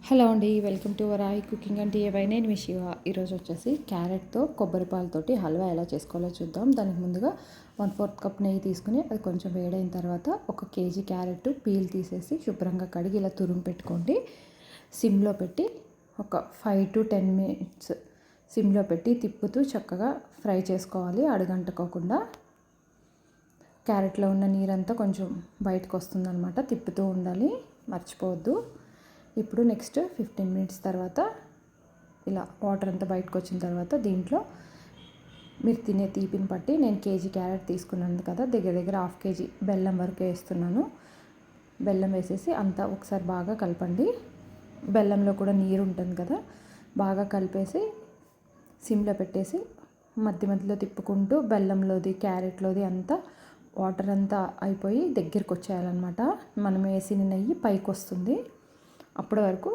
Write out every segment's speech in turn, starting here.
Hello అండి, welcome to our cooking and DIY. నేను మీ శివ. ఈరోజు వచ్చేసి క్యారెట్తో కొబ్బరి పాలతోటి హల్వా ఎలా చేసుకోవాలో చూద్దాం. దానికి ముందుగా 1/4 కప్ నెయ్యి తీసుకుని అది కొంచెం వేడైన తర్వాత 1 కేజీ క్యారెట్ పీల్ తీసేసి శుభ్రంగా కడిగి ఇలా తురుము పెట్టుకోండి. సిమ్లో పెట్టి ఒక 5 to 10 minutes సిమ్లో పెట్టి తిప్పుతూ చక్కగా ఫ్రై చేసుకోవాలి, అడుగంటుకోకుండా. క్యారెట్లో ఉన్న నీరంతా కొంచెం బయటకు వస్తుందన్నమాట, తిప్పుతూ ఉండాలి, మర్చిపోవద్దు. ఇప్పుడు నెక్స్ట్ 15 minutes తర్వాత ఇలా వాటర్ అంతా బయటకు వచ్చిన తర్వాత దీంట్లో మీరు తినే తీపిని బట్టి నేను కేజీ క్యారెట్ తీసుకున్నాను కదా, దగ్గర 1/2 కేజీ బెల్లం వరకు వేస్తున్నాను. బెల్లం వేసేసి అంతా ఒకసారి బాగా కలపండి. బెల్లంలో కూడా నీరు ఉంటుంది కదా, బాగా కలిపేసి సిమ్లో పెట్టేసి మధ్య మధ్యలో తిప్పుకుంటూ బెల్లంలోది క్యారెట్లోది అంతా వాటర్ అంతా అయిపోయి దగ్గరికి వచ్చేయాలన్నమాట. మనం వేసిన నెయ్యి పైకి వస్తుంది. అప్పటి వరకు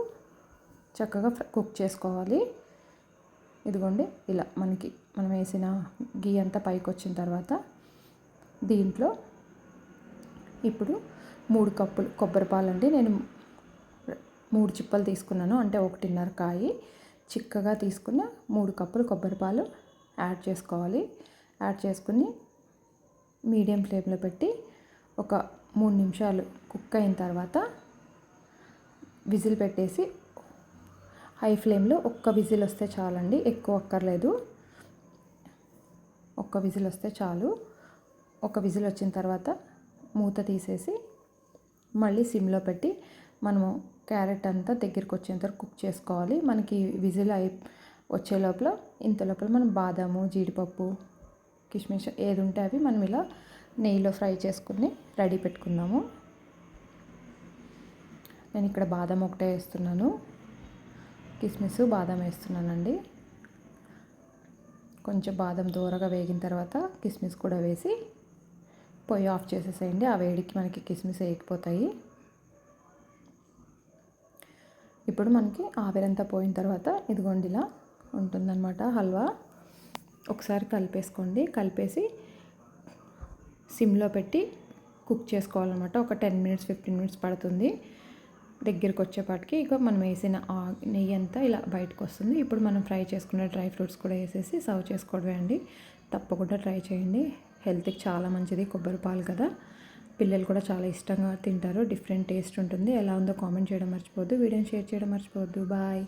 చక్కగా కుక్ చేసుకోవాలి. ఇదిగోండి ఇలా మనం వేసిన గీ అంతా పైకి వచ్చిన తర్వాత దీంట్లో ఇప్పుడు 3 కప్పులు కొబ్బరి పాలు అండి. నేను 3 చిప్పలు తీసుకున్నాను, అంటే 1.5 కాయి చిక్కగా తీసుకున్న 3 కప్పులు కొబ్బరి పాలు యాడ్ చేసుకోవాలి. యాడ్ చేసుకుని మీడియం ఫ్లేమ్లో పెట్టి ఒక 3 నిమిషాలు కుక్ అయిన తర్వాత విజిల్ పెట్టేసి హై ఫ్లేమ్లో 1 విజిల్ వస్తే చాలండి, ఎక్కువ అక్కర్లేదు. 1 విజిల్ వస్తే చాలు. 1 విజిల్ వచ్చిన తర్వాత మూత తీసేసి మళ్ళీ సిమ్లో పెట్టి మనము క్యారెట్ అంతా దగ్గరికి వచ్చేంత వరకు కుక్ చేసుకోవాలి. మనకి విజిల్ వచ్చే లోపల ఇంత లోపల మనం బాదాము, జీడిపప్పు, కిస్మిస్ ఏది ఉంటే అవి మనం ఇలా నెయ్యిలో ఫ్రై చేసుకుని రెడీ పెట్టుకుందాము. నేను ఇక్కడ బాదం ఒకటే వేస్తున్నాను, కిస్మిస్ బాదం వేస్తున్నానండి. కొంచెం బాదం దూరగా వేగిన తర్వాత కిస్మిస్ కూడా వేసి పొయ్యి ఆఫ్ చేసేసేయండి. ఆ వేడికి మనకి కిస్మిస్ వేగిపోతాయి. ఇప్పుడు మనకి ఆవిరంతా పోయిన తర్వాత ఇదిగోండి ఇలా ఉంటుందన్నమాట హల్వా. ఒకసారి కలిపేసుకోండి. కలిపేసి సిమ్లో పెట్టి కుక్ చేసుకోవాలన్నమాట. ఒక 10 minutes 15 minutes పడుతుంది దగ్గరికి వచ్చేపాటికి. ఇక మనం వేసిన నెయ్యి అంతా ఇలా బయటకు వస్తుంది. ఇప్పుడు మనం ఫ్రై చేసుకున్న డ్రై ఫ్రూట్స్ కూడా వేసేసి సర్వ్ చేసుకోవడమే అండి. తప్పకుండా ట్రై చేయండి, హెల్త్కి చాలా మంచిది కొబ్బరి పాలు కదా. పిల్లలు కూడా చాలా ఇష్టంగా తింటారు. డిఫరెంట్ టేస్ట్ ఉంటుంది. ఎలా ఉందో కామెంట్ చేయడం మర్చిపోవద్దు. వీడియోని షేర్ చేయడం మర్చిపోవద్దు. బాయ్.